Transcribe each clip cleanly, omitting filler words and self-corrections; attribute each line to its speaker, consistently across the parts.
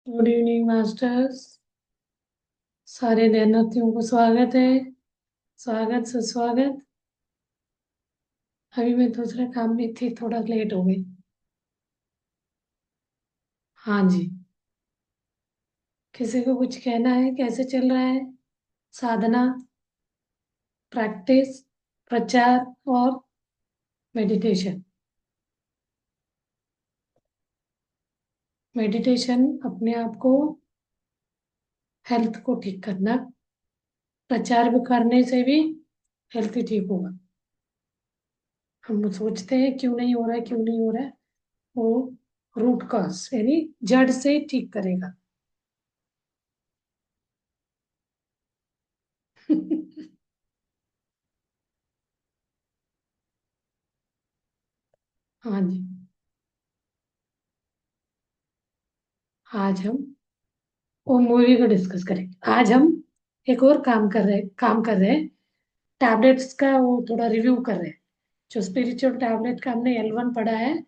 Speaker 1: Good evening masters. सारे ध्यानार्थियों को स्वागत है। स्वागत सुस्वागत। अभी मैं दूसरे काम में थी, थोड़ा लेट हो गई। हाँ जी। किसी को कुछ कहना है? कैसे चल रहा है साधना, प्रैक्टिस, प्रचार और मेडिटेशन? मेडिटेशन अपने आप को, हेल्थ को ठीक करना। प्रचार भी करने से भी हेल्थ ही ठीक होगा। हम सोचते हैं क्यों नहीं हो रहा है, क्यों नहीं हो रहा है। वो रूट कॉज यानी जड़ से ठीक करेगा। हाँ जी। आज हम वो मूवी को डिस्कस करेंगे। आज हम एक और काम कर रहे हैं। टैबलेट्स का वो थोड़ा रिव्यू कर रहे हैं। जो स्पिरिचुअल टैबलेट का हमने L1 पढ़ा है,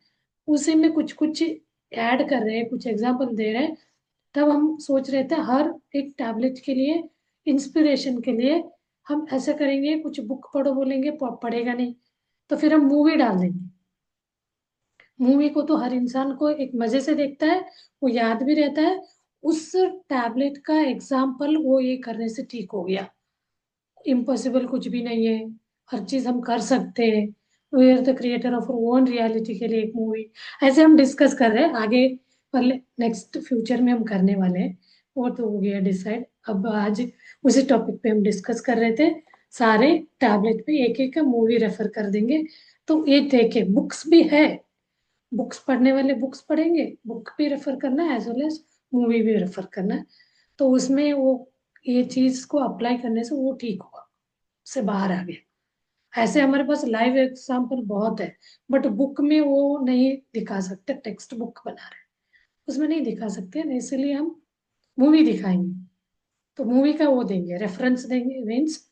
Speaker 1: उसी में कुछ कुछ ऐड कर रहे हैं, कुछ एग्जांपल दे रहे हैं। तब हम सोच रहे थे हर एक टैबलेट के लिए, इंस्पिरेशन के लिए हम ऐसा करेंगे, कुछ बुक पढ़ो बोलेंगे पढ़ेगा नहीं, तो फिर हम मूवी डाल देंगे। मूवी को तो हर इंसान को एक मजे से देखता है, वो याद भी रहता है। उस टैबलेट का एग्जाम्पल वो ये करने से ठीक हो गया। इम्पॉसिबल कुछ भी नहीं है, हर चीज हम कर सकते हैं। We are the creator of own reality के लिए एक मूवी, ऐसे हम डिस्कस कर रहे हैं आगे। पहले नेक्स्ट फ्यूचर में हम करने वाले हैं, वो तो हो गया डिसाइड। अब आज उसी टॉपिक पे हम डिस्कस कर रहे थे। सारे टैबलेट पे एक एक मूवी रेफर कर देंगे। तो ये देखे बुक्स भी है, बुक्स पढ़ने वाले बुक्स पढ़ेंगे, बुक भी रेफर करना है एज वेल एज मूवी भी रेफर करना है। तो उसमें वो ये चीज को अप्लाई करने से वो ठीक हुआ, से बाहर आ गया। ऐसे हमारे पास लाइव एग्जाम्पल बहुत है, बट बुक में वो नहीं दिखा सकते। टेक्स्ट बुक बना रहे हैं, उसमें नहीं दिखा सकते ना, इसलिए हम मूवी दिखाएंगे। तो मूवी का वो देंगे, रेफरेंस देंगे, मीन्स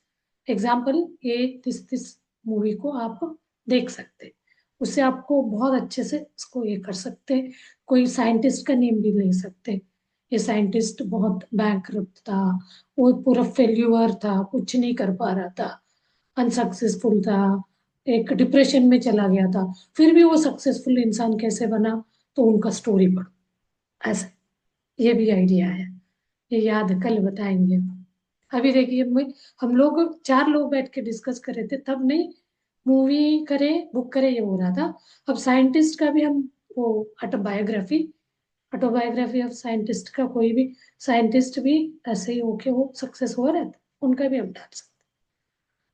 Speaker 1: एग्जाम्पल, ये दिस दिस मूवी को आप देख सकते हैं। उससे आपको बहुत अच्छे से इसको ये कर सकते हैं। कोई साइंटिस्ट का नेम भी ले सकते हैं। ये साइंटिस्ट बहुत बैंकरप्ट था, वो पूरा फेल्यूअर था, कुछ नहीं कर पा रहा था, अनसक्सेसफुल था, एक डिप्रेशन में चला गया था, फिर भी वो सक्सेसफुल इंसान कैसे बना, तो उनका स्टोरी पढ़ो। ऐसे ये भी आइडिया है। ये याद है, कल बताएंगे। अभी देखिए हम लोग चार लोग बैठ के डिस्कस कर रहे थे, तब नहीं मूवी करे बुक करे ये हो रहा था। अब साइंटिस्ट का भी हम वो ऑटोबायोग्राफी, ऑटोबायोग्राफी ऑफ साइंटिस्ट का, कोई भी साइंटिस्ट भी ऐसे ही होके वो सक्सेस हो रहा था, उनका भी हम डाल सकते।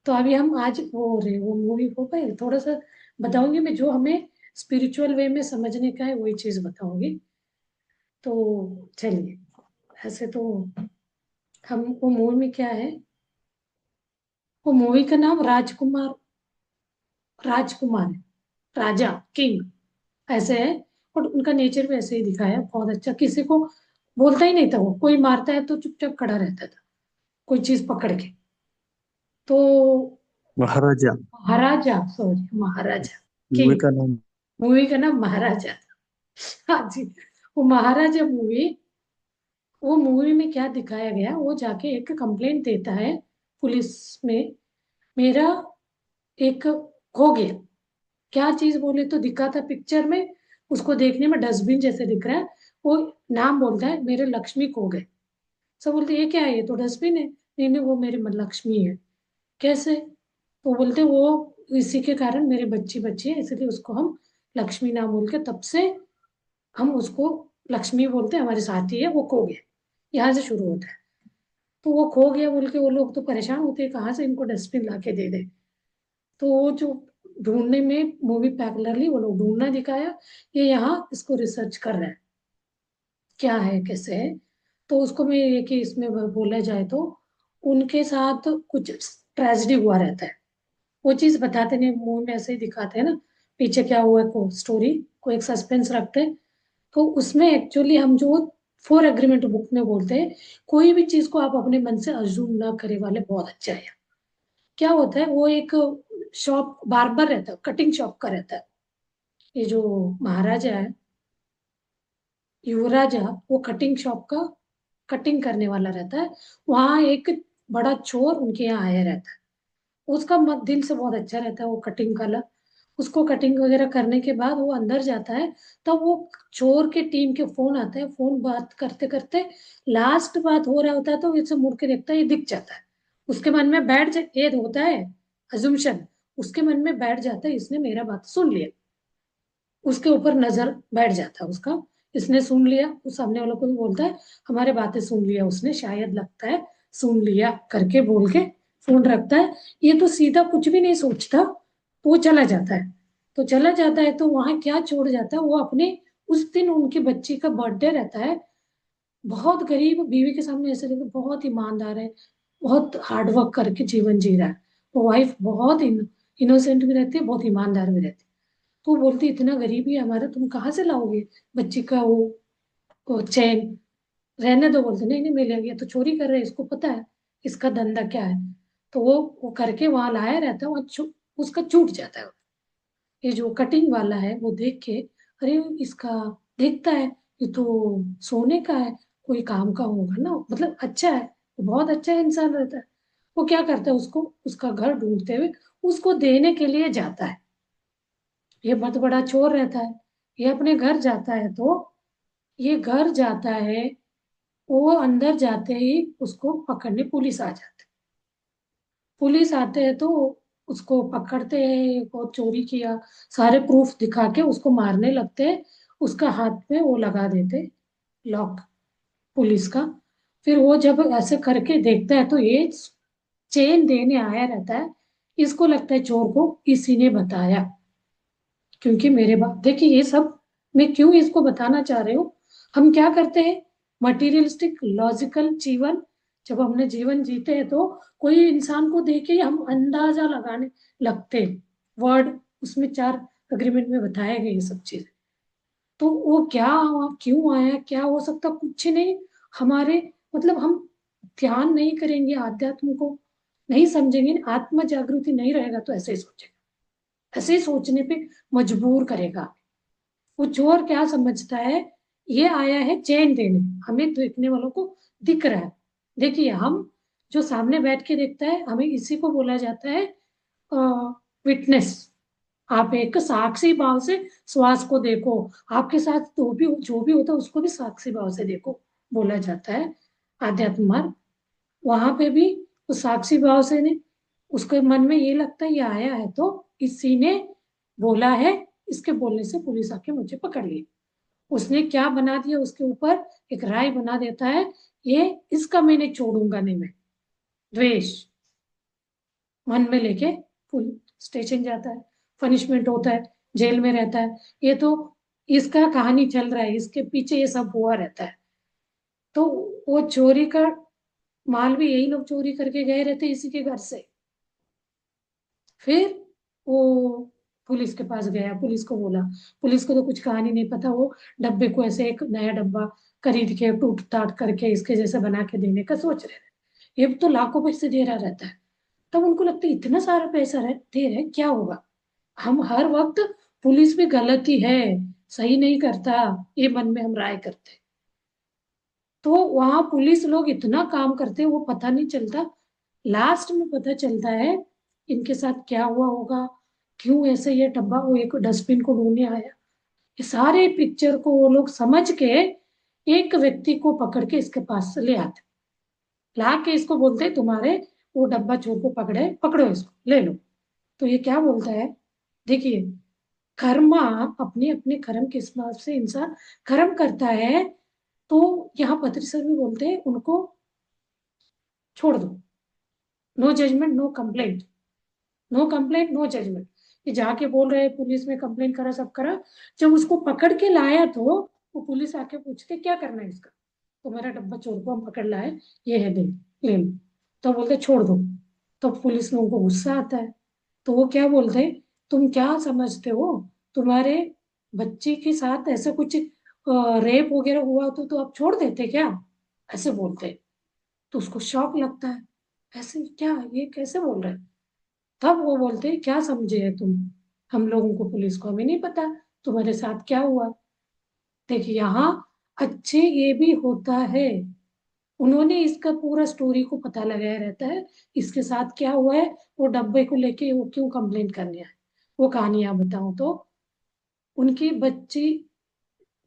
Speaker 1: तो अभी हम आज वो हो रहे, वो मूवी हो पाए थोड़ा सा बताऊंगी मैं, जो हमें स्पिरिचुअल वे में समझने का है वही चीज बताऊंगी। तो चलिए, ऐसे तो हम वो मूवी में क्या है, वो मूवी का नाम राजकुमार, राजकुमार है, राजा, किंग ऐसे है। और उनका नेचर भी ऐसे ही दिखाया है, बहुत अच्छा। किसी को बोलता ही नहीं था, वो कोई मारता है तो चुपचाप खड़ा रहता था, कोई चीज पकड़ के। तो
Speaker 2: महाराजा।
Speaker 1: महाराजा, सॉरी महाराजा,
Speaker 2: मूवी
Speaker 1: किंग।
Speaker 2: का नाम।
Speaker 1: मूवी का नाम महाराजा था। हाँ जी। वो महाराजा मूवी, वो मूवी में क्या दिखाया गया, वो जाके एक कंप्लेंट देता है पुलिस में, मेरा एक खो गया। क्या चीज बोले तो दिखा था पिक्चर में, उसको देखने में डस्टबिन जैसे दिख रहा है। वो नाम बोलता है मेरे लक्ष्मी खो गए। सब बोलते ये क्या है, ये तो डस्टबिन है। नहीं नहीं, वो मेरी लक्ष्मी है। कैसे? तो बोलते वो इसी के कारण मेरी बच्ची बच्ची है, इसलिए उसको हम लक्ष्मी नाम बोल के तब से हम उसको लक्ष्मी बोलते हैं, हमारे साथ ही है, वो खो गया। यहाँ से शुरू होता है। तो वो खो गया बोल के वो लोग तो परेशान होते हैं, कहाँ से इनको डस्टबिन ला के दे दे। तो वो जो ढूंढने में मूवी पैरेलली वो लोग ढूंढना दिखाया, ये यहाँ इसको रिसर्च कर रहा है क्या है कैसे है। तो उसको मैं ये कि इसमें बोला जाए तो उनके साथ कुछ ट्रेजेडी हुआ रहता है। वो चीज बताते नहीं, मूवी में ऐसे ही दिखाते हैं ना, पीछे क्या हुआ है को स्टोरी को एक सस्पेंस रखते हैं। तो उसमें एक्चुअली हम जो फोर एग्रीमेंट बुक में बोलते हैं, कोई भी चीज को आप अपने मन से अज्यूम ना करे वाले, बहुत अच्छा है। क्या होता है, वो एक शॉप बार्बर रहता है, कटिंग शॉप का रहता है। ये जो महाराजा है, युवराजा वो कटिंग शॉप का कटिंग करने वाला रहता है। वहां एक बड़ा चोर उनके यहाँ आया रहता है। उसका दिल से बहुत अच्छा रहता है वो कटिंग वाला। उसको कटिंग वगैरह करने के बाद वो अंदर जाता है। तब वो चोर के टीम के फोन आते हैं, फोन बात करते करते लास्ट बात हो रहा होता है, तो इसे मुड़ के देखता है, ये दिख जाता है। उसके मन में ये होता है अजम्पशन। उसके मन में बैठ जाता है, इसने मेरा बात सुन लिया। उसके ऊपर नजर बैठ जाता है उसका। इसने सुन लिया, उस सामने वालों को भी बोलता है हमारे बातें सुन लिया उसने, शायद लगता है सुन लिया करके बोल के फोन रखता है। ये तो सीधा कुछ भी नहीं सोचता, वो चला जाता है। तो चला जाता है तो वहां क्या छोड़ जाता है वो अपने, उस दिन उनकी बच्ची का बर्थडे रहता है। बहुत गरीब बीवी के सामने ऐसे देखो, बहुत ईमानदार है, बहुत हार्डवर्क करके जीवन जी रहा है। वो वाइफ बहुत इनोसेंट भी रहती है, बहुत ईमानदार भी रहती है। तो वो बोलती इतना गरीबी है हमारा, तुम कहाँ से लाओगे बच्ची का वो चैन। रहने दो, बोलते नहीं नहीं मिलेगी, ये तो चोरी कर रहे हैं, इसको पता है इसका धंधा क्या है। तो वो करके वहां लाया रहता है, उसका छूट जाता है। ये जो कटिंग वाला है वो देख के, अरे इसका, देखता है ये तो सोने का है, कोई काम का होगा ना, मतलब अच्छा है, बहुत अच्छा इंसान रहता है। वो क्या करता है, उसको उसका घर ढूंढते हुए उसको देने के लिए जाता है। ये बहुत बड़ा चोर रहता है। ये अपने घर जाता है तो ये घर जाता है, वो अंदर जाते ही उसको पकड़ने पुलिस आ जाती है। पुलिस आते हैं तो उसको पकड़ते हैं, वो चोरी किया सारे प्रूफ दिखा के उसको मारने लगते हैं। उसका हाथ में वो लगा देते, लॉक, पुलिस का। फिर वो जब ऐसे करके देखता है तो ये चेन देने आया रहता है। इसको लगता है चोर को इसी ने बताया, क्योंकि मेरे बाप देखिए ये सब मैं क्यों इसको बताना चाह रही हूँ। हम क्या करते हैं, मटीरियलिस्टिक लॉजिकल जीवन, जब हमने जीवन जीते हैं तो कोई इंसान को देख के हम अंदाजा लगाने लगते हैं। वर्ड उसमें चार अग्रीमेंट में बताए गए ये सब चीजें। तो वो क्या हुआ, क्यों आया, क्या हो सकता, कुछ नहीं। हमारे मतलब हम ध्यान नहीं करेंगे आध्यात्म को, नहीं समझेंगे, आत्म जागृति नहीं रहेगा तो ऐसे ही सोचेंगे, ऐसे ही सोचने पे मजबूर करेगा। वो चोर क्या समझता है, ये आया है चैन देने, हमें देखने वालों को दिख रहा है। देखिए हम, जो सामने बैठ के देखता है हमें, इसी को बोला जाता है विटनेस। आप एक साक्षी भाव से श्वास को देखो, आपके साथ जो भी होता है उसको भी साक्षी भाव से देखो, बोला जाता है आध्यात्म मार्ग। वहां पे भी उस साक्षी भाव से ने, उसके मन में ये लगता है ये आया है तो इसी ने बोला है, इसके बोलने से पुलिस आके मुझे पकड़ ली। उसने क्या बना दिया उसके ऊपर, एक राय बना देता है, ये इसका मैंने छोड़ूंगा नहीं मैं, द्वेष मन में लेके पुलिस स्टेशन जाता है, पनिशमेंट होता है, जेल में रहता है। ये तो इसका कहानी चल रहा है, इसके पीछे ये सब हुआ रहता है। तो वो चोरी का माल भी यही लोग चोरी करके गए रहते इसी के घर से। फिर वो पुलिस के पास गया, पुलिस को बोला, पुलिस को तो कुछ कहानी नहीं पता। वो डब्बे को ऐसे एक नया डब्बा खरीद के टूट टाट करके इसके जैसे बना के देने का सोच रहे थे। ये तो लाखों पैसे दे रहा रहता है। तब उनको लगता है इतना सारा पैसा दे रहे क्या होगा। हम हर वक्त पुलिस भी गलत ही है, सही नहीं करता, ये मन में हम राय करते। तो वहां पुलिस लोग इतना काम करते हैं वो पता नहीं चलता। लास्ट में पता चलता है इनके साथ क्या हुआ होगा, क्यों ऐसे ये डब्बा, वो एक डस्टबिन को ढूंढने आया। ये सारे पिक्चर को वो लोग समझ के एक व्यक्ति को पकड़ के इसके पास से ले आते, ला के इसको बोलते तुम्हारे वो डब्बा चोर को पकड़े, पकड़ो इसको ले लो। तो ये क्या बोलता है, देखिए कर्मा, अपने अपने कर्म के हिसाब से इंसान कर्म करता है। तो यहाँ पत्री सर भी बोलते हैं उनको छोड़ दो, no judgement no complaint, no complaint no judgement. ये जाके बोल रहे हैं पुलिस में कंप्लेंट करा सब करा। जब उसको पकड़ के लाया तो वो पुलिस आके पूछते क्या करना है इसका, तो मेरा डब्बा चोर को हम पकड़ लाए, ये है दे, ले लो। तो बोलते छोड़ दो। तो पुलिस लोगों को गुस्सा आता है। तो वो क्या बोलते हैं, तुम क्या समझते हो, तुम्हारे बच्ची के साथ ऐसा कुछ रेप वगैरह हुआ तो आप छोड़ देते क्या, ऐसे बोलते हैं। तो उसको शौक लगता है, ऐसे क्या, ये कैसे बोल रहे हैं। तब वो बोलते हैं क्या समझे है तुम, हम लोगों को पुलिस को हमें नहीं पता तुम्हारे साथ क्या हुआ। देखिए यहाँ अच्छे ये भी होता है। उन्होंने इसका पूरा स्टोरी को पता लगाया रहता है, इसके साथ क्या हुआ है, वो डब्बे को लेके वो क्यों कंप्लेंट करने आए। वो कहानियां बताऊं तो उनकी बच्ची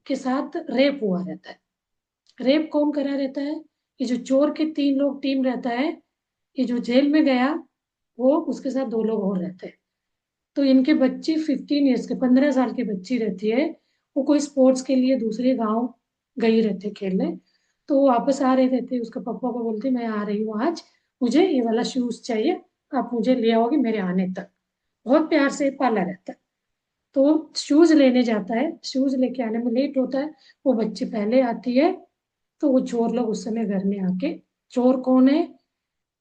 Speaker 1: के साथ रेप हुआ रहता है। रेप कौन करा रहता है? ये जो चोर के 3 लोग टीम रहता है, ये जो जेल में गया, वो उसके साथ 2 लोग और रहते हैं। तो इनके बच्ची 15 ईयर्स के, 15 साल की बच्ची रहती है। वो कोई स्पोर्ट्स के लिए दूसरे गांव गई रहती है खेलने। तो वो वापस आ रहे रहते, उसके पापा को बोलती मैं आ रही हूँ आज, मुझे ये वाला शूज चाहिए, आप मुझे ले आओगे मेरे आने तक। बहुत प्यार से पाला रहता है। तो शूज लेने जाता है, शूज लेके आने में लेट होता है। वो बच्ची पहले आती है। तो वो चोर लोग उस समय घर में आके, चोर कौन है?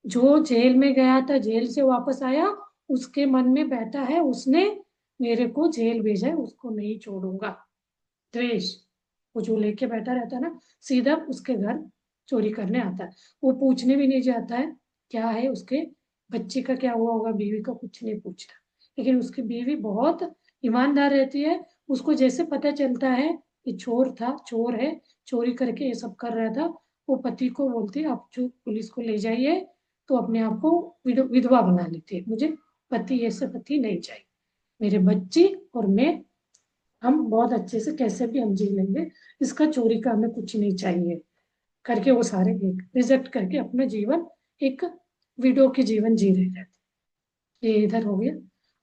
Speaker 1: जो जेल में गया था, जेल से वापस आया, उसके मन में बैठा है उसने मेरे को जेल भेजा है, उसको नहीं छोड़ूंगा। द्वेष। वो जो लेके बैठा रहता है ना, सीधा उसके घर चोरी करने आता है। वो पूछने भी नहीं जाता है क्या है उसके बच्चे का, क्या हुआ होगा, बीवी का कुछ नहीं पूछता। लेकिन उसकी बीवी बहुत ईमानदार रहती है। उसको जैसे पता चलता है कि चोर था, चोर है, चोरी करके ये सब कर रहा था, वो पति को बोलती है आप जो पुलिस को ले जाइए। तो अपने आप को विधवा बना लेती है, मुझे पति ऐसे पति नहीं चाहिए, मेरे बच्ची और मैं, हम बहुत अच्छे से कैसे भी हम जी लेंगे, इसका चोरी का हमें कुछ नहीं चाहिए करके वो सारे रिजेक्ट करके अपना जीवन एक विडो के जीवन जी रहे रहते। ये इधर हो गया।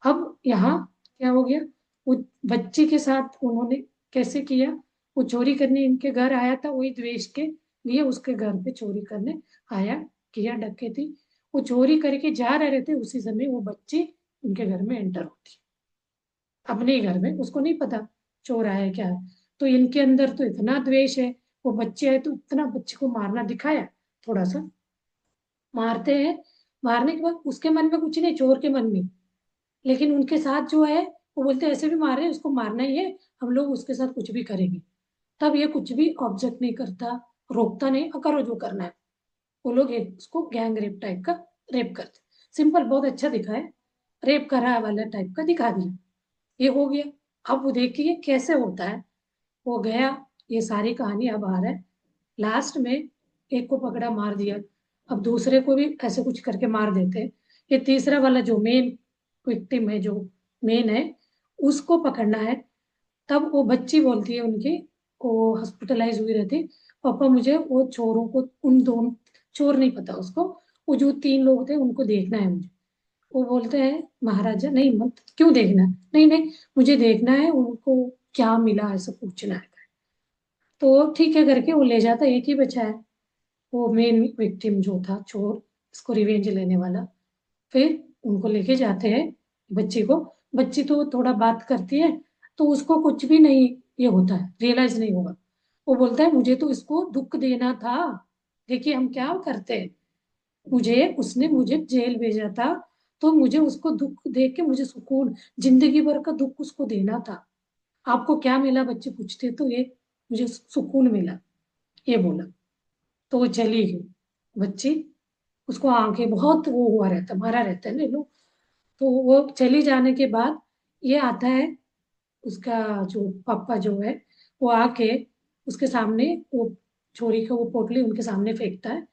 Speaker 1: अब यहाँ क्या हो गया, वो बच्ची के साथ उन्होंने कैसे किया, वो चोरी करने इनके घर आया था, वही द्वेष के लिए उसके घर पे चोरी करने आया, किया डकैती। वो चोरी करके जा रहे थे, उसी समय वो बच्ची उनके घर में एंटर होती, अपने ही घर में, उसको नहीं पता चोर आया क्या है। तो इनके अंदर तो इतना द्वेष है, वो बच्चे आए तो इतना बच्चे को मारना दिखाया, थोड़ा सा मारते हैं। मारने के बाद उसके मन में कुछ नहीं, चोर के मन में। लेकिन उनके साथ जो है, वो बोलते हैं ऐसे भी मार रहे हैं, उसको मारना ही है, हम लोग उसके साथ कुछ भी करेंगे। तब ये कुछ भी ऑब्जेक्ट नहीं करता, रोकता नहीं, करो जो करना है। वो लोग उसको गैंग रेप टाइप का रेप करते, सिंपल बहुत अच्छा दिखा है, रेप करा वाला टाइप का दिखा दिया। ये हो गया। अब वो देखिए कैसे होता है। वो गया, ये सारी कहानी अब आ रहा है। लास्ट में एक को पकड़ा, मार दिया। अब दूसरे को भी ऐसे कुछ करके मार देते हैं। ये तीसरा वाला जो मेन विक्टिम है, जो मेन है, उसको पकड़ना है। तब वो बच्ची बोलती है उनकी, वो हॉस्पिटलाइज हुई रहती, पापा मुझे वो चोरों को, उन दोनों, चोर नहीं पता उसको, वो जो 3 लोग थे उनको देखना है मुझे। वो बोलते हैं महाराजा नहीं मत, क्यों देखना है? नहीं नहीं, मुझे देखना है उनको क्या मिला, ऐसा पूछना है। तो ठीक है करके वो ले जाता, एक ही बचा है, वो मेन विक्टिम जो था चोर, इसको रिवेंज लेने वाला। फिर उनको लेके जाते हैं बच्ची को। बच्ची तो थोड़ा बात करती है, तो उसको कुछ भी नहीं ये होता है, रियलाइज नहीं होगा। वो बोलता है मुझे तो इसको दुख देना था, देखिए हम क्या करते हैं, मुझे उसने मुझे जेल भेजा था, तो मुझे उसको दुख दे के मुझे सुकून, जिंदगी भर का दुख उसको देना था। आपको क्या मिला बच्चे पूछते, तो ये मुझे सुकून मिला, ये बोला। तो वो चली गई बच्ची। उसको आंखें बहुत वो हुआ रहता, मारा रहता है ना लोग। तो वो चली जाने के बाद ये आता है, उसका जो पापा जो है, वो आके उसके सामने वो छोरी का वो पोटली उनके सामने फेंकता है।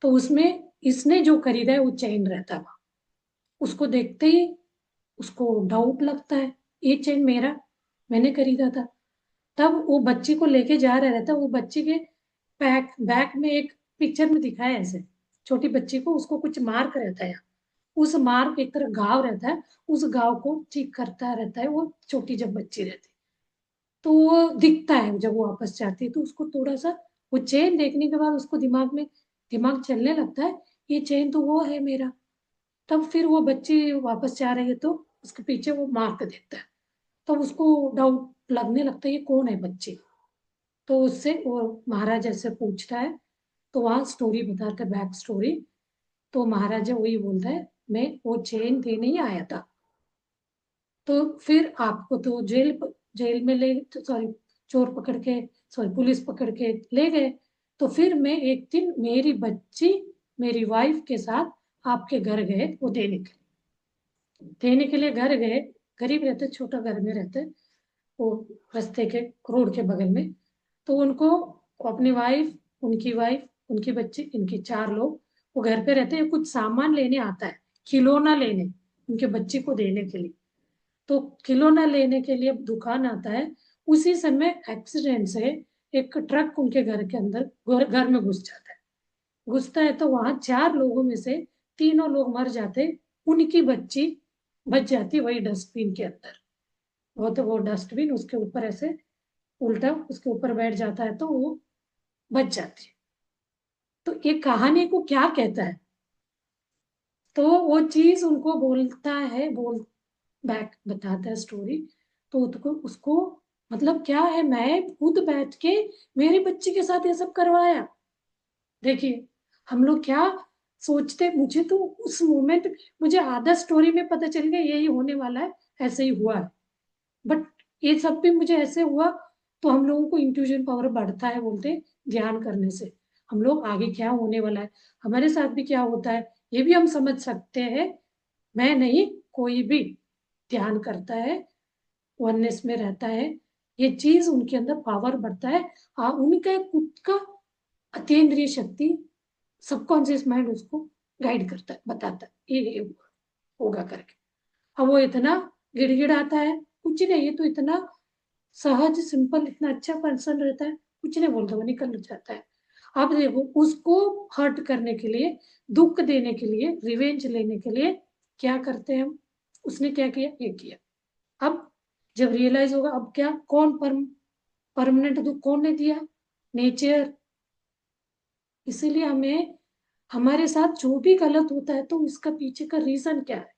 Speaker 1: तो उसमें इसने जो खरीदा है वो चेन रहता है। उसको देखते ही उसको डाउट लगता है, ये चेन मेरा, मैंने खरीदा था। तब वो बच्ची को लेके जा रहा रहता, वो बच्ची के बैक बैक में एक पिक्चर में दिखाया है ऐसे, छोटी बच्ची को, उसको कुछ मार्क रहता है, उस मार्क एक तरह घाव रहता है, उस घाव को ठीक करता रहता है वो, छोटी जब बच्ची रहती। तो वो दिखता है जब वो वापस जाती है, तो उसको थोड़ा सा वो चेन देखने के बाद उसको दिमाग में दिमाग चलने लगता है, ये चेन तो वो है मेरा। तब फिर वो बच्ची वापस जा रही है, तो उसके पीछे वो मार्क देखता है। तब उसको डाउट लगने लगता है ये कौन है बच्ची। तो उससे वो महाराजा से पूछता है, तो वहाँ स्टोरी बताता है, बैक स्टोरी। तो महाराजा वही बोलता है मैं वो चेन देने ही आया था। तो फिर आपको तो जेल में ले, सॉरी, चोर पकड़ के, सॉरी पुलिस पकड़ के ले गए। तो फिर मैं एक दिन मेरी बच्ची, मेरी वाइफ के साथ आपके घर गए वो देने के लिए घर गए। गरीब रहते, छोटा घर में रहते, वो रास्ते के रोड के बगल में। तो उनको अपनी वाइफ, उनकी वाइफ, उनकी बच्ची, इनकी 4 लोग, वो घर पे रहते हैं। कुछ सामान लेने आता है, खिलौना लेने, उनके बच्चे को देने के लिए। तो खिलौना लेने के लिए दुकान आता है। उसी समय एक्सीडेंट से एक ट्रक उनके घर के अंदर, घर में घुस जाता है। घुसता है तो वहां 4 लोगों में से 3 लोग मर जाते। उनकी बच्ची बच जाती वही डस्टबिन के अंदर। वो डस्टबिन उसके ऊपर ऐसे उल्टा उसके ऊपर बैठ जाता है तो वो बच जाती है। तो ये कहानी को क्या कहता है? तो वो चीज उनको बोलता है, बोल बैक बताता है स्टोरी। तो उसको उसको मतलब क्या है, मैं खुद बैठ के मेरी बच्ची के साथ ये सब करवाया। देखिए, हम लोग क्या सोचते। मुझे तो उस मोमेंट, मुझे आधा स्टोरी में पता चल गया यही होने वाला है, ऐसे ही हुआ है। बट ये सब भी मुझे ऐसे हुआ। तो हम लोगों को इंट्यूजन पावर बढ़ता है बोलते हैं, ध्यान करने से। हम लोग आगे क्या होने वाला है, हमारे साथ भी क्या होता है, ये भी हम समझ सकते हैं। मैं नहीं, कोई भी ध्यान करता है, वननेस में रहता है, ये चीज उनके अंदर पावर बढ़ता है। उनका खुद का अतीन्द्रिय शक्ति, सबकॉन्शियस माइंड उसको गाइड करता है, बताता है ये होगा करके। अब वो इतना गिड़गिड़ाता है, कुछ नहीं, ये तो इतना सहज सिंपल इतना अच्छा पर्सन रहता है, कुछ नहीं बोलता, वो निकल जाता है। अब देखो, उसको हर्ट करने के लिए, दुख देने के लिए, रिवेंज लेने के लिए क्या करते हैं हम? उसने क्या किया, ये किया। अब जब रियलाइज होगा, अब क्या, कौन परमानेंट दुख कौन ने दिया? नेचर। इसीलिए हमें, हमारे साथ जो भी गलत होता है तो इसका पीछे का रीजन क्या है,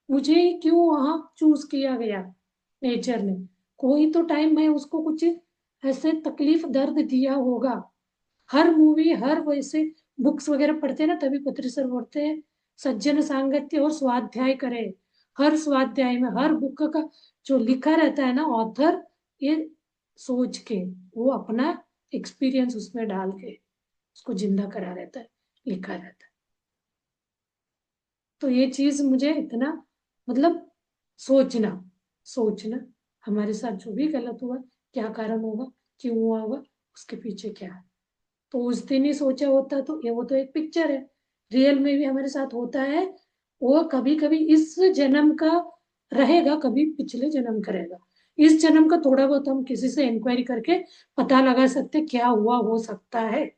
Speaker 1: मुझे क्यों वहां चूज किया गया नेचर ने? कोई तो टाइम में उसको कुछ ऐसे तकलीफ दर्द दिया होगा। हर मूवी, हर वैसे बुक्स वगैरह पढ़ते हैं ना, तभी पत्री सर बोलते हैं सज्जन सांगत्य और स्वाध्याय करे। हर स्वाध्याय में, हर बुक का जो लिखा रहता है ना ऑथर, ये सोच के, वो अपना एक्सपीरियंस उसमें डाल के उसको जिंदा करा रहता है, लिखा रहता है। तो ये चीज मुझे इतना, मतलब सोचना, सोचना हमारे साथ जो भी गलत हुआ, क्या कारण होगा, क्यों हुआ होगा, उसके पीछे क्या है। तो उस दिन ही सोचा होता तो ये, वो तो एक पिक्चर है, रियल में भी हमारे साथ होता है। वो कभी कभी इस जन्म का रहेगा, कभी पिछले जन्म का रहेगा। इस जन्म का थोड़ा बहुत हम किसी से इंक्वायरी करके पता लगा सकते क्या हुआ हो सकता है,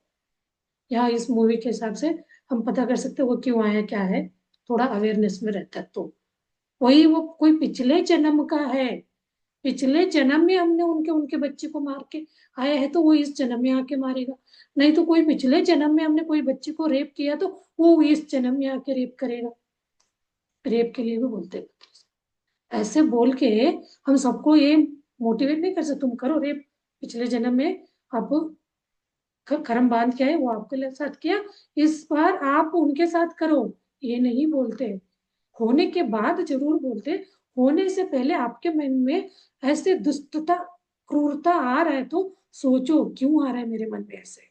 Speaker 1: या इस मूवी के हिसाब से हम पता कर सकते वो क्यों आया, क्या है, थोड़ा अवेयरनेस में रहता है। तो वही वो कोई पिछले जन्म का है, पिछले जन्म में हमने उनके उनके बच्चे को मार के आया है तो वो इस जन्म में आके मारेगा। नहीं तो कोई पिछले जन्म में हमने कोई बच्चे को रेप किया तो वो इस जन्म में आके रेप करेगा। रेप के लिए भी बोलते हैं, ऐसे बोल के हम सबको ये मोटिवेट नहीं कर सकते तुम करो रेप, पिछले जन्म में आप कर्म बांध के आए, वो आपके साथ किया, इस बार आप उनके साथ करो, ये नहीं बोलते। होने के बाद जरूर बोलते, होने से पहले आपके मन में ऐसे दुष्टता, क्रूरता आ रहा है तो सोचो क्यों आ रहा है मेरे मन में ऐसे।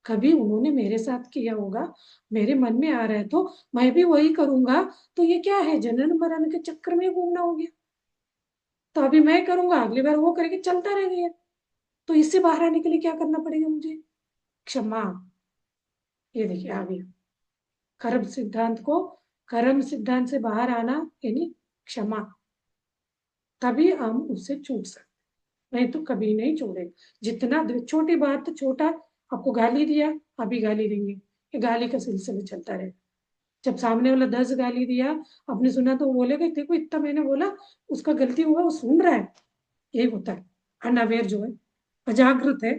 Speaker 1: कभी उन्होंने मेरे साथ किया होगा, मेरे मन में आ रहा है तो मैं भी वही करूंगा। तो ये क्या है, जनन मरण के चक्कर में घूमना हो गया। तो अभी मैं करूंगा, अगली बार वो करेगी, चलता रहेगा। तो इससे बाहर आने के लिए क्या करना पड़ेगा मुझे? क्षमा। ये देखिए आ गया कर्म सिद्धांत को, कर्म सिद्धांत से बाहर आना यानी क्षमा। तभी हम उससे छूट सकते, नहीं तो कभी नहीं छोड़ेगा। जितना छोटी बात तो छोटा, आपको गाली दिया, अभी गाली देंगे, ये गाली का सिलसिला चलता रहेगा। जब सामने वाला 10 गाली दिया, आपने सुना तो वो बोलेगा देखो इतना मैंने बोला, उसका गलती हुआ वो सुन रहा है। यही होता है, अनअवेयर जो है, अजागृत है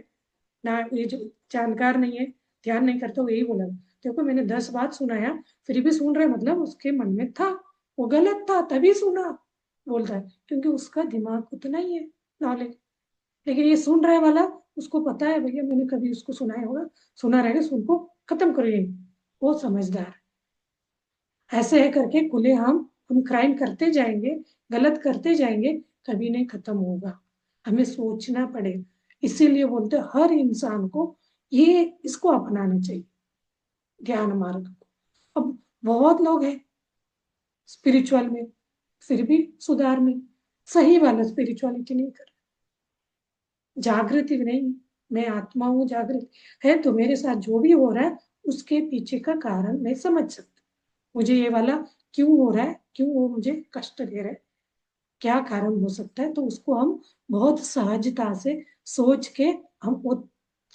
Speaker 1: ना, ये जो जानकार नहीं है, ध्यान नहीं करता, वो यही बोला देखो मैंने 10 बात सुनाया, फिर भी सुन रहा है, मतलब उसके मन में था, वो गलत था तभी सुना, बोलता है, क्योंकि उसका दिमाग उतना ही है, नॉलेज। लेकिन ये सुन रहे वाला, उसको पता है भैया मैंने कभी उसको सुनाया होगा, सुना रहेगा, सुन को खत्म करो यही, वो समझदार। ऐसे है करके खुले हम क्राइम करते जाएंगे, गलत करते जाएंगे, कभी नहीं खत्म होगा। हमें सोचना पड़ेगा। इसीलिए बोलते हैं, हर इंसान को ये इसको अपनाना चाहिए, ध्यान मार्ग को। अब बहुत लोग हैं स्पिरिचुअल में, फिर भी सुधार में, सही वाला स्पिरिचुअलिटी नहीं कर, जागृति भी नहीं, मैं आत्मा हूँ जागृत है, तो मेरे साथ जो भी हो रहा है उसके पीछे का कारण मैं समझ सकती हूँ। मुझे ये वाला क्यों हो रहा है, क्यों वो मुझे कष्ट दे रहा है, क्या कारण हो सकता है, तो उसको हम बहुत सहजता से सोच के हम वो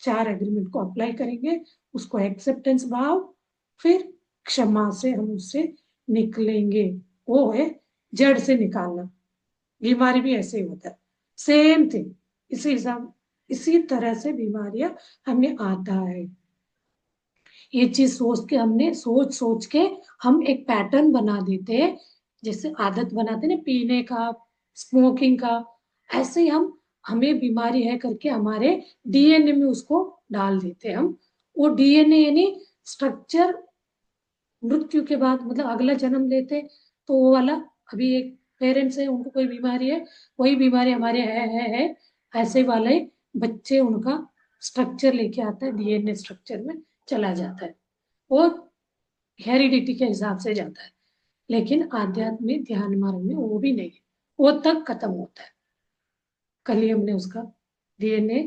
Speaker 1: 4 एग्रीमेंट को अप्लाई करेंगे। उसको एक्सेप्टेंस भाव, फिर क्षमा से हम उससे निकलेंगे। वो है जड़ से निकालना। बीमारी भी ऐसे ही होता है, सेम थिंग। इसी तरह से बीमारियां हमें आता है। ये चीज सोच के हमने सोच सोच के हम एक पैटर्न बना देते हैं, जैसे आदत बनाते हैं ना पीने का, स्मोकिंग का। ऐसे ही हम हमें बीमारी है करके हमारे डीएनए में उसको डाल देते हैं हम। वो डीएनए यानी स्ट्रक्चर मृत्यु के बाद मतलब अगला जन्म लेते, तो वो वाला अभी एक पेरेंट्स है उनको कोई बीमारी है, वही बीमारी हमारे है ऐसे वाले बच्चे उनका स्ट्रक्चर लेके आता है, डीएनए स्ट्रक्चर में चला जाता है। वो हेरिडिटी के हिसाब से जाता है। लेकिन आध्यात्मिक ध्यान मार्ग में वो भी नहीं है, वो तक खत्म होता है। कल ही हमने उसका डीएनए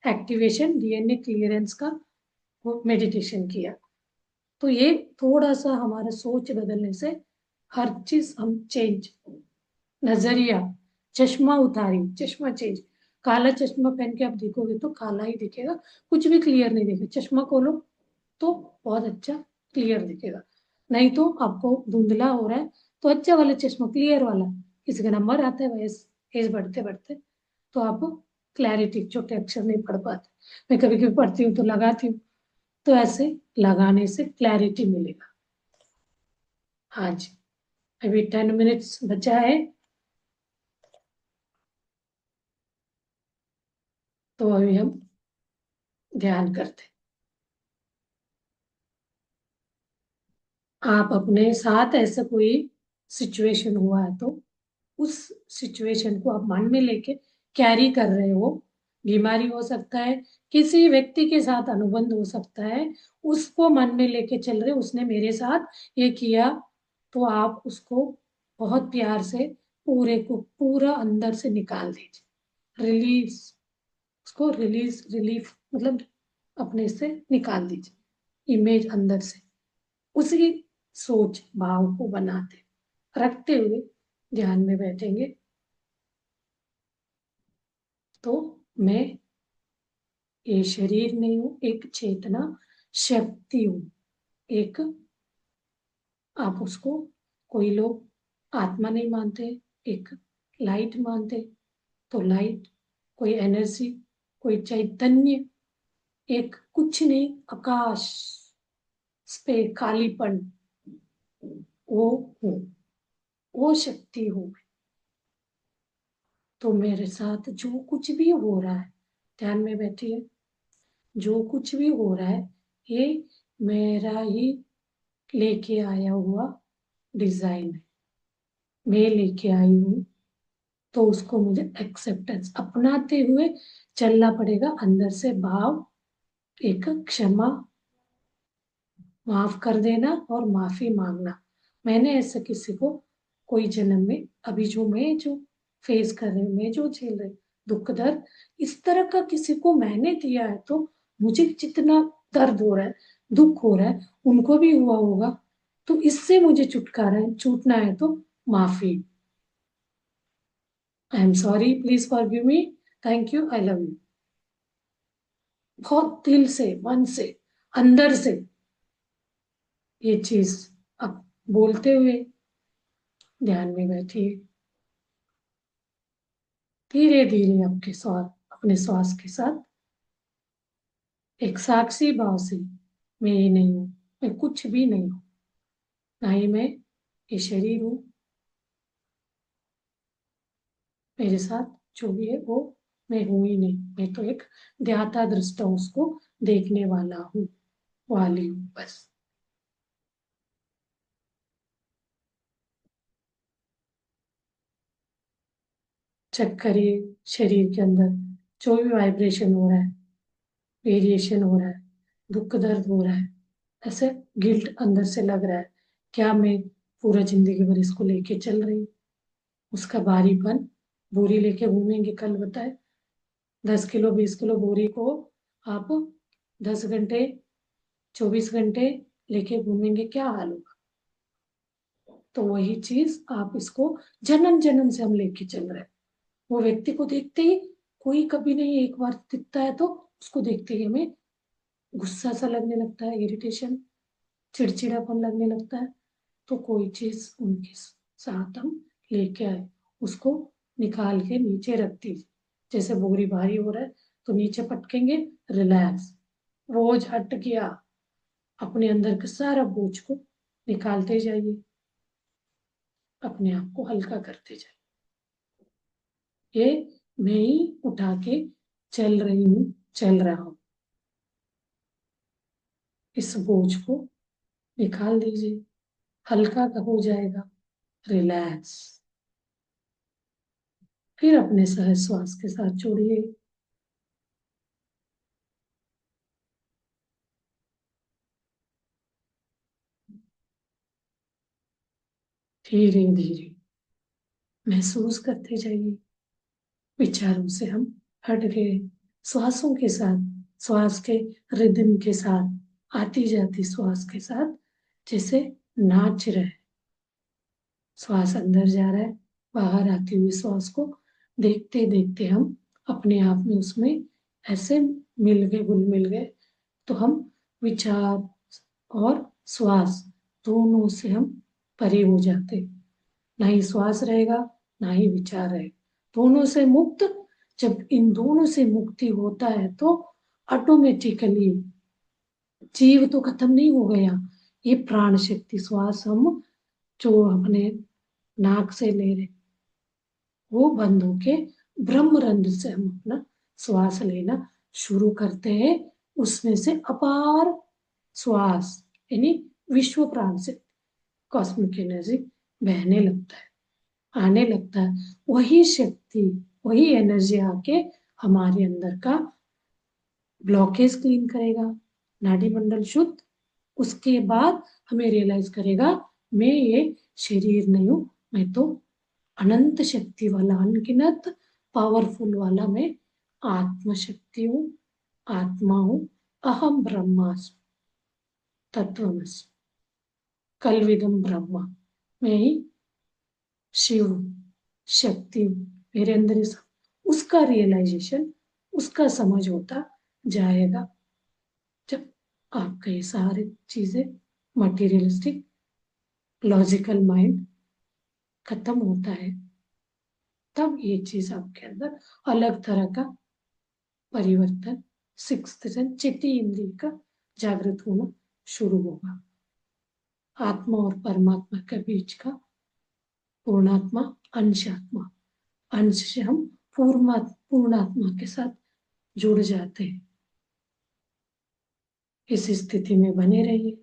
Speaker 1: एक्टिवेशन, डीएनए क्लियरेंस का वो मेडिटेशन किया। तो ये थोड़ा सा हमारा सोच बदलने से हर चीज हम चेंज, नजरिया, चश्मा उतारी, चश्मा चेंज। काला चश्मा पहन के आप देखोगे तो काला ही दिखेगा, कुछ भी क्लियर नहीं दिखेगा। चश्मा खोलो तो बहुत अच्छा क्लियर दिखेगा, नहीं तो आपको धुंधला हो रहा है तो अच्छा वाला चश्मा क्लियर वाला, किसी का नंबर आता है वयस एज बढ़ते बढ़ते तो आप क्लैरिटी, छोटे अक्षर नहीं पढ़ पाते, मैं कभी कभी पढ़ती हूँ तो लगाती हूँ, तो ऐसे लगाने से क्लैरिटी मिलेगा। हाँ जी, अभी 10 मिनट्स बचा है, तो अभी हम ध्यान करते हैं। आप अपने साथ ऐसा कोई सिचुएशन हुआ है तो उस सिचुएशन को आप मन में लेके कैरी कर रहे हो। बीमारी हो सकता है, किसी व्यक्ति के साथ अनुबंध हो सकता है, उसको मन में लेके चल रहे, उसने मेरे साथ ये किया, तो आप उसको बहुत प्यार से पूरे को पूरा अंदर से निकाल दीजिए। रिलीज, उसको रिलीज, रिलीफ मतलब अपने से निकाल दीजिए इमेज अंदर से। उसी सोच भाव को बनाते रखते हुए ध्यान में बैठेंगे। तो मैं ये शरीर नहीं हूं, एक चेतना शक्ति हूं। एक, आप उसको, कोई लोग आत्मा नहीं मानते, एक लाइट मानते, तो लाइट कोई एनर्जी, कोई चैतन्य, एक कुछ नहीं आकाश पे कालीपन, वो हूँ, वो शक्ति हूँ। तो मेरे साथ जो कुछ भी हो रहा है, ध्यान में बैठिए, जो कुछ भी हो रहा है ये मेरा ही लेके आया हुआ डिजाइन है, मैं लेके आई हूँ। तो उसको मुझे एक्सेप्टेंस अपनाते हुए चलना पड़ेगा अंदर से भाव, एक क्षमा, माफ कर देना और माफी मांगना। मैंने ऐसे किसी को कोई जन्म में, अभी जो फेस कर रहे, मैं जो झेल रहे दुख दर्द, इस तरह का किसी को मैंने दिया है, तो मुझे जितना दर्द हो रहा है, दुख हो रहा है, उनको भी हुआ होगा। तो इससे मुझे छुटकारा है, छूटना है तो माफी। I am sorry, please forgive me, thank you, I love you. बहुत दिल से, मन से, अंदर से ये चीज अब बोलते हुए ध्यान में बैठिए। धीरे धीरे आपके श्वास, अपने श्वास के साथ एक साक्षी भाव से, मैं ये नहीं हूं, मैं कुछ भी नहीं हूं, ना ही मैं ये शरीर हूं, मेरे साथ जो भी है वो मैं हूं ही नहीं, मैं तो एक ध्याता दृष्टा हूं, उसको देखने वाला हूँ, वाली हूँ बस। चेक करिए शरीर के अंदर जो भी वाइब्रेशन हो रहा है, वेरिएशन हो रहा है, दुख दर्द हो रहा है, ऐसे गिल्ट अंदर से लग रहा है, क्या मैं पूरा जिंदगी भर इसको लेके चल रही हूँ, उसका भारीपन, बोरी लेके घूमेंगे, कल बताए 10 किलो 20 किलो बोरी को आप 10 घंटे 24 घंटे लेके घूमेंगे, क्या हाल होगा। तो वही चीज आप इसको जन्म जन्म से हम लेके चल रहे हैं। वो व्यक्ति को देखते ही, कोई कभी नहीं, एक बार दिखता है तो उसको देखते ही हमें गुस्सा सा लगने लगता है, इरिटेशन, चिड़चिड़ापन लगने लगता है। तो कोई चीज उनके साथ हम लेके आए, उसको निकाल के नीचे रख दीजिए। जैसे बोरी भारी हो रहा है तो नीचे पटकेंगे, रिलैक्स, बोझ हट गया। अपने अंदर के सारा बोझ को निकालते जाइए, अपने आप को हल्का करते जाइए। ये मैं ही उठा के चल रही हूँ, चल रहा हूँ। इस बोझ को निकाल दीजिए, हल्का का हो जाएगा, रिलैक्स। फिर अपने सहज श्वास के साथ जोड़िए। धीरे धीरे महसूस करते जाइए, विचारों से हम हट गए, श्वासों के साथ, श्वास के रिदम के साथ, आती जाती श्वास के साथ जैसे नाच रहे। श्वास अंदर जा रहा है, बाहर आती हुई श्वास को देखते देखते हम अपने आप में उसमें ऐसे मिल गए, घुल मिल गए। तो हम विचार और श्वास दोनों से हम परे हो जाते। ना ही श्वास रहेगा, ना ही विचार रहेगा, दोनों से मुक्त। जब इन दोनों से मुक्ति होता है तो ऑटोमेटिकली जीव तो खत्म नहीं हो गया, ये प्राण शक्ति श्वास हम जो अपने नाक से ले रहे, वो बंद होके ब्रह्मरंध्र से हम अपना श्वास लेना शुरू करते हैं। उसमें से अपार श्वास यानी विश्व प्राण से कॉस्मिक एनर्जी बहने लगता है, आने लगता है। वही शक्ति, वही एनर्जी आके हमारे अंदर का ब्लॉकेज क्लीन करेगा, नाड़ी मंडल शुद्ध। उसके बाद हमें रियलाइज करेगा, मैं ये शरीर नहीं हूं, मैं तो अनंत शक्ति वाला, अनगिनत पावरफुल वाला मैं आत्म शक्ति हूँ, आत्मा हूँ। अहम ब्रह्मास्मि तत्वमसि, कलविदम ब्रह्मा। मैं ही शिव शक्ति हूँ, मेरे अंदर ये सब, उसका रियलाइजेशन, उसका समझ होता जाएगा। जब आपका ये सारी चीजें मटेरियलिस्टिक लॉजिकल माइंड खत्म होता है, तब ये चीज आपके अंदर अलग तरह का परिवर्तन, सिक्स्थ सेंस, चित्ती इंद्रिय का जागृत होना शुरू होगा। आत्मा और परमात्मा के बीच का पूर्णात्मा, अंशात्मा, अंश से हम पूर्णात्मा के साथ जुड़ जाते हैं। इस स्थिति में बने रहिए।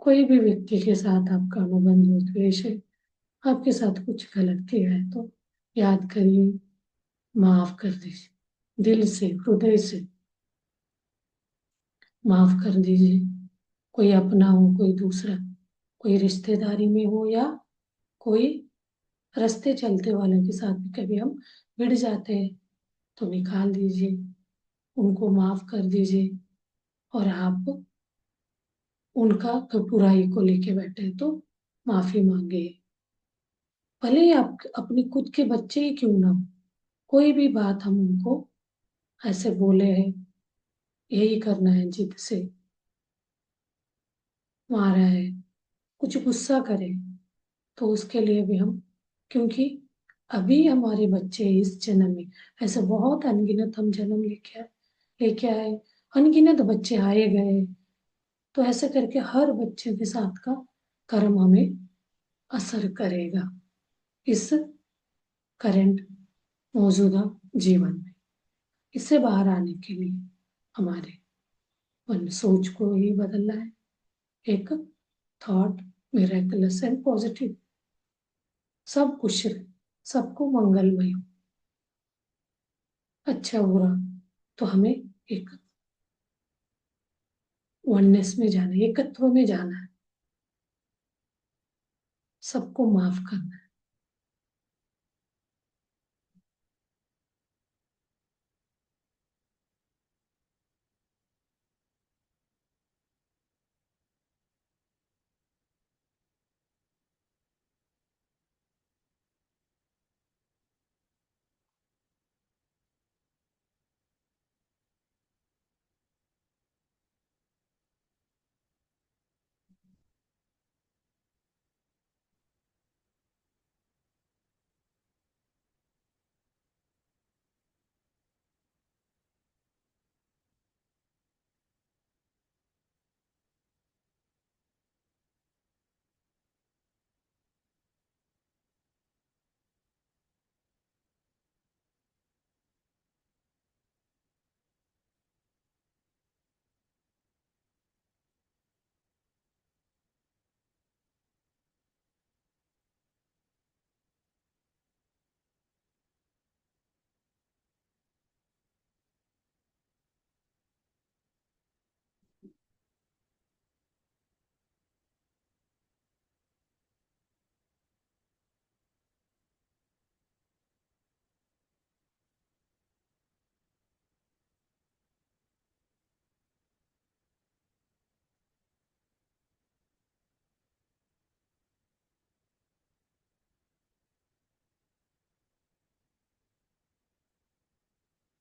Speaker 1: कोई भी व्यक्ति के साथ आपका अनुबंध हो, द्वेष है, आपके साथ कुछ गलत किया है तो याद करिए, माफ कर दीजिए, दिल से, हृदय से माफ कर दीजिए। कोई अपना हो, कोई दूसरा, कोई रिश्तेदारी में हो या कोई रास्ते चलते वालों के साथ भी कभी हम भिड़ जाते हैं तो निकाल दीजिए, उनको माफ कर दीजिए। और आप उनका बुराई को लेके बैठे तो माफी मांगे। भले ही आप अपने खुद के बच्चे ही क्यों ना हो, कोई भी बात हम उनको ऐसे बोले हैं, यही करना है, जिद से मारा है, कुछ गुस्सा करे, तो उसके लिए भी हम, क्योंकि अभी हमारे बच्चे इस जन्म में, ऐसे बहुत अनगिनत हम जन्म लेके आए, अनगिनत बच्चे आए गए। तो ऐसे करके हर बच्चे के साथ का कर्म हमें असर करेगा इस करंट मौजूदा जीवन में। इससे बाहर आने के लिए हमारे मन सोच को ही बदलना है। एक थॉट मिरेकलस एंड पॉजिटिव, सब कुछ रहे, सबको मंगलमय हो। अच्छा बुरा, तो हमें एक वननेस में जाना है, एकत्व में जाना है, सबको माफ करना है।